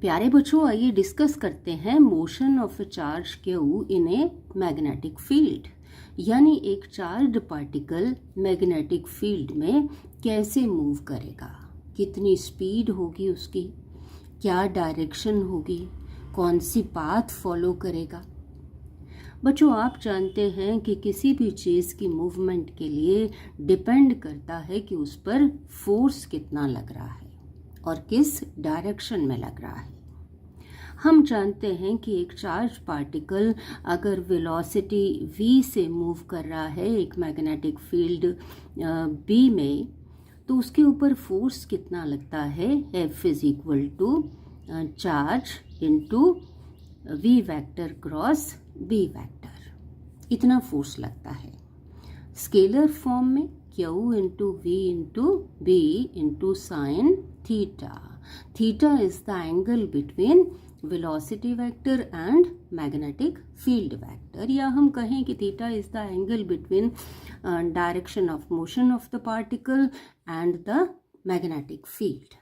प्यारे बच्चों, आइए डिस्कस करते हैं motion of A charge Q in a magnetic field, यानी एक चार्ज पार्टिकल मैग्नेटिक फील्ड में कैसे मूव करेगा, कितनी स्पीड होगी उसकी, क्या डायरेक्शन होगी, कौन सी पाथ फॉलो करेगा। बच्चों, आप जानते हैं कि किसी भी चीज़ की मूवमेंट के लिए डिपेंड करता है कि उस पर फोर्स कितना लग रहा है और किस डायरेक्शन में लग रहा है। हम जानते हैं कि एक चार्ज पार्टिकल अगर वेलोसिटी v से मूव कर रहा है एक मैग्नेटिक फील्ड b में, तो उसके ऊपर फोर्स कितना लगता है, F is equal to charge into v vector cross b vector, इतना फोर्स लगता है। स्केलर फॉर्म में Q into v into b into sine theta. Theta is the angle between velocity vector and magnetic field vector, या हम कहें कि theta is the angle between direction of motion of the particle and the magnetic field.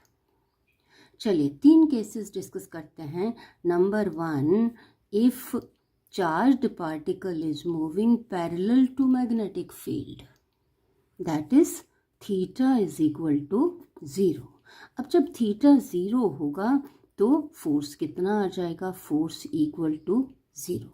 चलिए 3 cases discuss करते हैं। Number 1, if charged particle is moving parallel to magnetic field, that is theta is equal to 0। अब जब theta 0 होगा तो force कितना आ जाएगा, force equal to 0।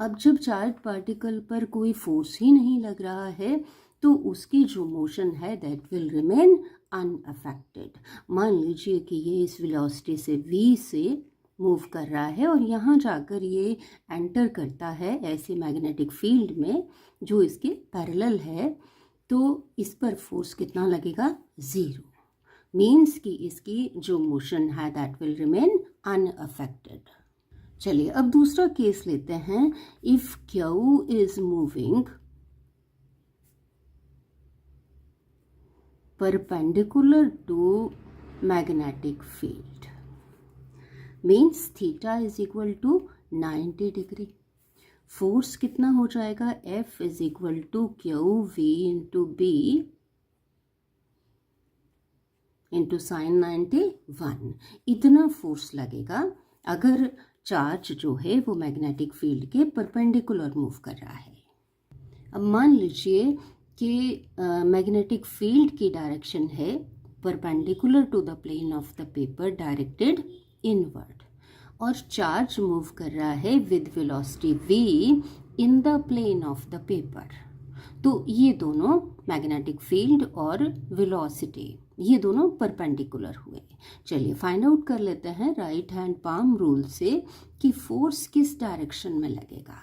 अब जब चार्ज पार्टिकल पर कोई फोर्स ही नहीं लग रहा है तो उसकी जो मोशन है दैट विल रिमेन अनअफेक्टेड। मान लीजिए कि ये इस वेलोसिटी से v से मूव कर रहा है और यहाँ जाकर ये एंटर करता है ऐसे मैग्नेटिक फील्ड में जो इसके पैरेलल है, तो इस पर फोर्स कितना लगेगा, 0। मीन्स कि इसकी जो मोशन है दैट विल रिमेन अनअफेक्टेड। चलिए अब दूसरा केस लेते हैं। If Q is moving perpendicular to magnetic field, means theta is equal to 90 degree. Force कितना हो जाएगा, F is equal to Q v into b into sine 91। इतना फोर्स लगेगा अगर चार्ज जो है वो मैग्नेटिक फील्ड के परपेंडिकुलर मूव कर रहा है। अब मान लीजिए कि मैग्नेटिक फील्ड की डायरेक्शन है perpendicular to the plane of the paper directed inward, और चार्ज मूव कर रहा है with velocity v in the plane of the paper. तो ये दोनों मैग्नेटिक फील्ड और वेलोसिटी ये दोनों परपेंडिकुलर हुए। चलिए फाइंड आउट कर लेते हैं राइट हैंड पाम रूल से कि फोर्स किस डायरेक्शन में लगेगा।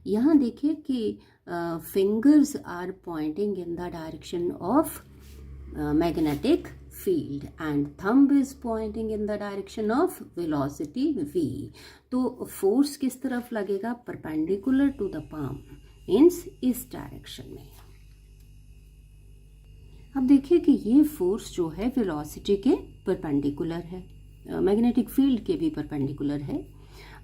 यहाँ देखिए कि fingers are pointing in the direction of magnetic field and thumb is pointing in the direction of velocity v। तो फोर्स किस तरफ लगेगा, perpendicular to the palm, means इस डायरेक्शन में। अब देखिए कि ये फोर्स जो है वेलोसिटी के परपेंडिकुलर है, मैग्नेटिक फील्ड के भी परपेंडिकुलर है।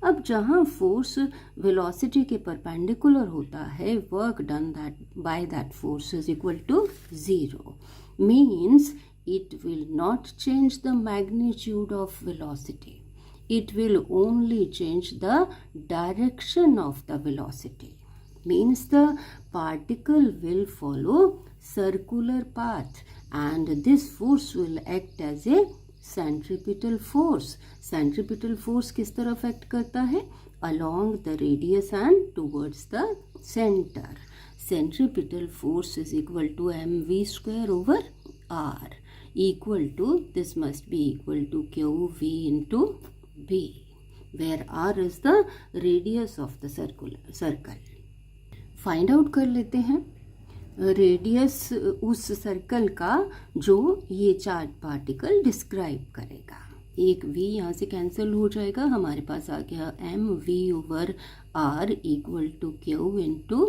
अब जहाँ फोर्स वेलोसिटी के परपेंडिकुलर होता है, work done that by that force is equal to 0, means it will not change the magnitude of velocity. It will only change the direction of the velocity. Means the particle will follow circular path and this force will act as a centripetal force. Centripetal force किस तरफ act करता है, along the radius and towards the center. Centripetal force is equal to mv square over r, equal to, this must be equal to qv into b, where r is the radius of the circle. Find out कर लेते हैं radius उस circle का जो ये charge particle describe करेगा। एक v यहाँ से कैंसिल हो जाएगा, हमारे पास आ गया mv over r equal to q into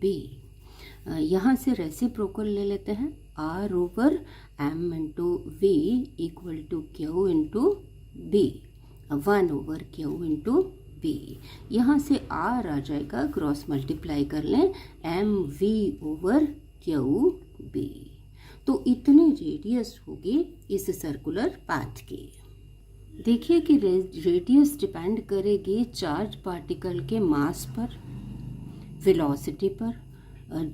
b। यहाँ से रेसिप्रोकल ले लेते हैं, r over m into v equal to q into b, 1 over q into b। यहाँ से r आ जाएगा, क्रॉस मल्टीप्लाई कर लें, mv ओवर qb। तो इतनी रेडियस होगी इस सर्कुलर पाथ की। देखिए कि रेडियस डिपेंड करेगी चार्ज पार्टिकल के मास पर, वेलोसिटी पर,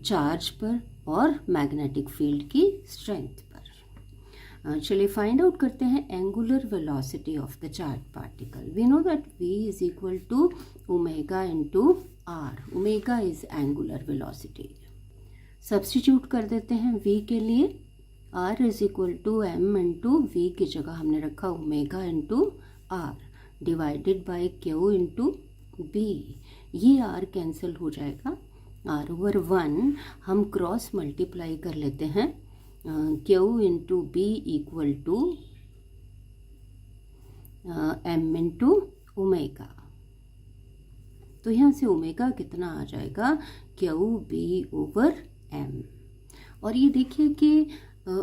चार्ज पर और मैग्नेटिक फील्ड की स्ट्रेंथ पर। चलिए फाइंड आउट करते हैं angular velocity of the charge particle. We know that v is equal to omega into r. Omega is angular velocity. Substitute कर देते हैं v के लिए। r is equal to m into v की जगह हमने रखा omega into r divided by q into b. ये r कैंसिल हो जाएगा, r ओवर 1 हम क्रॉस मल्टीप्लाई कर लेते हैं, q into b equal to m into omega. तो यहाँ से ओमेगा कितना आ जाएगा, क्यू बी ओवर m। और ये देखिए कि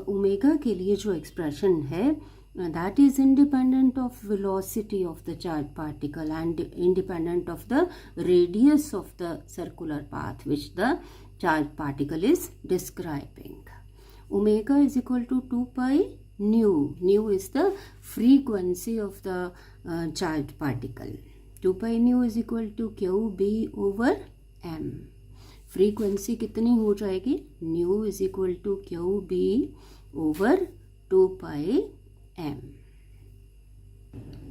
ओमेगा के लिए जो एक्सप्रेशन है that is independent of velocity of the charged particle and independent of the radius of the circular path which the charged particle is describing. Omega is equal to 2 pi nu. Nu is the frequency of the charged particle. 2 pi nu is equal to QB over M. Frequency कितनी हो जाएगी, nu is equal to q b over 2 pi m.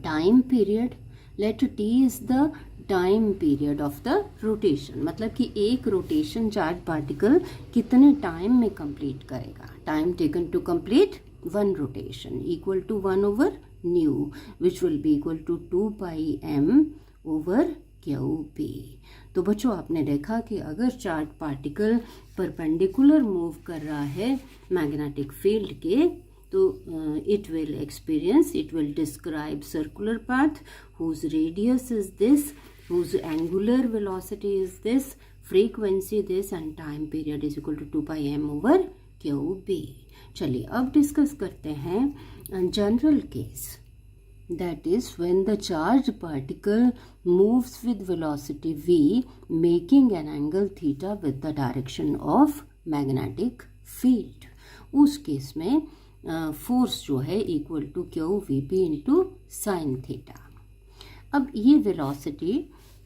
Time period, let t is the time period of the rotation, मतलब कि एक rotation charge particle कितने time में complete करेगा। Time taken to complete one rotation equal to 1 over nu which will be equal to 2 pi m over q b. तो बच्चों आपने देखा कि अगर चार्ज पार्टिकल परपेंडिकुलर मूव कर रहा है मैग्नेटिक फील्ड के, तो it will describe circular path whose radius is this, whose angular velocity is this, frequency this and time period is equal to 2 pi m over QB। चलिए अब discuss करते हैं general case, that is when the charged particle moves with velocity v making an angle theta with the direction of magnetic field। उस case में force जो है equal to q v p into sine theta. अब ये velocity,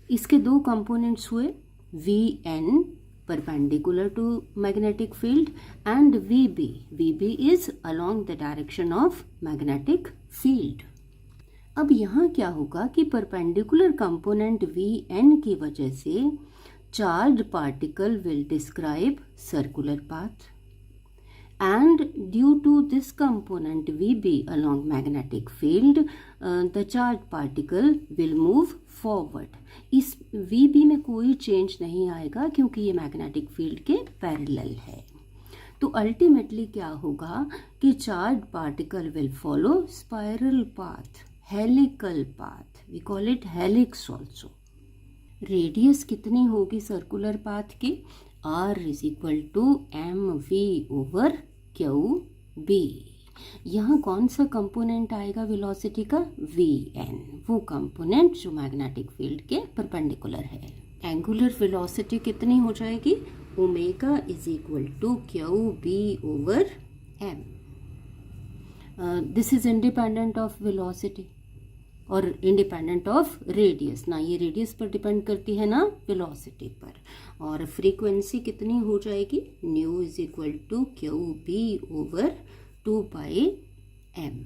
इसके दो components हुए, v n perpendicular to magnetic field and vb. vb is along the direction of magnetic field। अब यहाँ क्या होगा कि परपेंडिकुलर कंपोनेंट वी एन की वजह से charge particle will describe circular path and due to this component v b along magnetic field the charge particle will move forward. इस v b में कोई चेंज नहीं आएगा क्योंकि ये मैग्नेटिक फील्ड के पैरेलल है। तो अल्टीमेटली क्या होगा कि charge particle will follow spiral path, helical path, we call it helix also. Radius कितनी होगी सर्कुलर पाथ की, r is equal to m v over q b. यहाँ कौन सा कंपोनेंट आएगा वेलोसिटी का, वी एन, वो कंपोनेंट जो मैग्नेटिक फील्ड के परपेंडिकुलर है। एंगुलर वेलोसिटी कितनी हो जाएगी, omega is equal to q b over m. This is independent of velocity और इंडिपेंडेंट ऑफ रेडियस ना, ये रेडियस पर डिपेंड करती है ना वेलोसिटी पर। और फ्रीक्वेंसी कितनी हो जाएगी, nu is equal to q b over 2 pi m.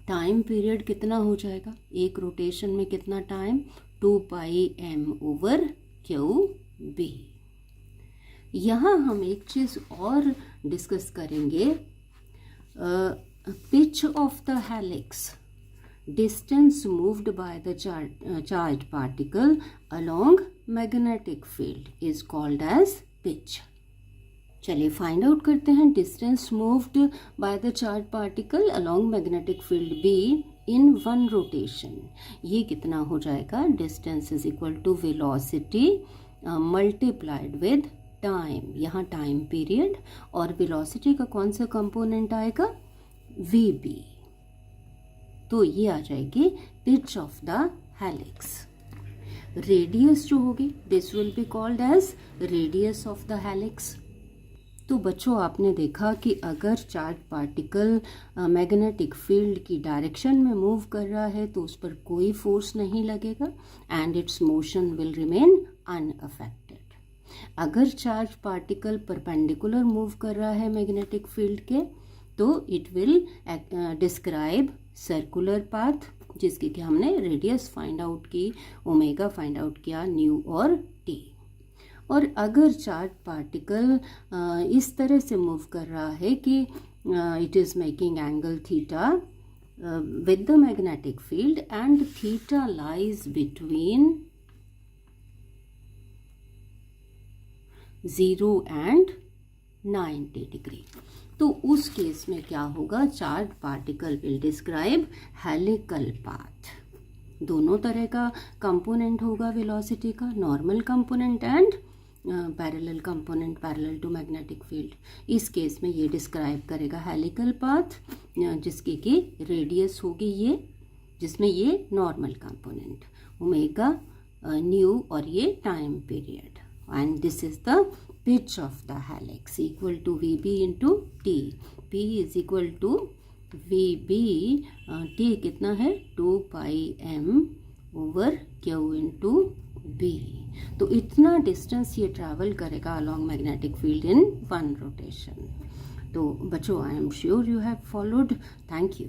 Time period कितना हो जाएगा, एक रोटेशन में कितना time, 2 pi M over q b. यहाँ हम एक चीज़ और डिस्कस करेंगे, pitch of the helix, distance moved by the charged particle along magnetic field is called as pitch। चलिए फाइंड आउट करते हैं distance moved by the charge particle along magnetic field b in one rotation. ये कितना हो जाएगा, distance is equal to velocity multiplied with time, यहाँ time period, और velocity का कौन सा कंपोनेंट आएगा, वी बी। तो ये आ जाएगी pitch of the helix. Radius जो होगी this will be called as radius of the helix. तो बच्चों आपने देखा कि अगर चार्ज पार्टिकल मैग्नेटिक फील्ड की डायरेक्शन में मूव कर रहा है तो उस पर कोई फोर्स नहीं लगेगा and it's motion will remain unaffected. अगर चार्ज पार्टिकल परपेंडिकुलर मूव कर रहा है मैग्नेटिक फील्ड के तो it will describe circular path, जिसकी कि हमने रेडियस फाइंड आउट की, ओमेगा फाइंड आउट किया, न्यू और टी। और अगर चार्ज पार्टिकल इस तरह से मूव कर रहा है कि it is making angle theta with the magnetic field and theta lies between 0 and 90 degree, तो उस केस में क्या होगा, charge particle will describe helical path. दोनों तरह का कंपोनेंट होगा वेलोसिटी का, normal component and parallel component parallel to magnetic field. इस केस में ये डिस्क्राइब करेगा हेलिकल पाथ, जिसकी कि रेडियस होगी ये, जिसमें ये नॉर्मल कंपोनेंट ओमेगा न्यू और ये time period, and this is the pitch of the helix equal to V B into T. P is equal to V B, T कितना है 2 pi M over Q into B. तो इतना distance ये travel करेगा along magnetic field in 1 rotation. तो बच्चों I am sure you have followed. Thank you.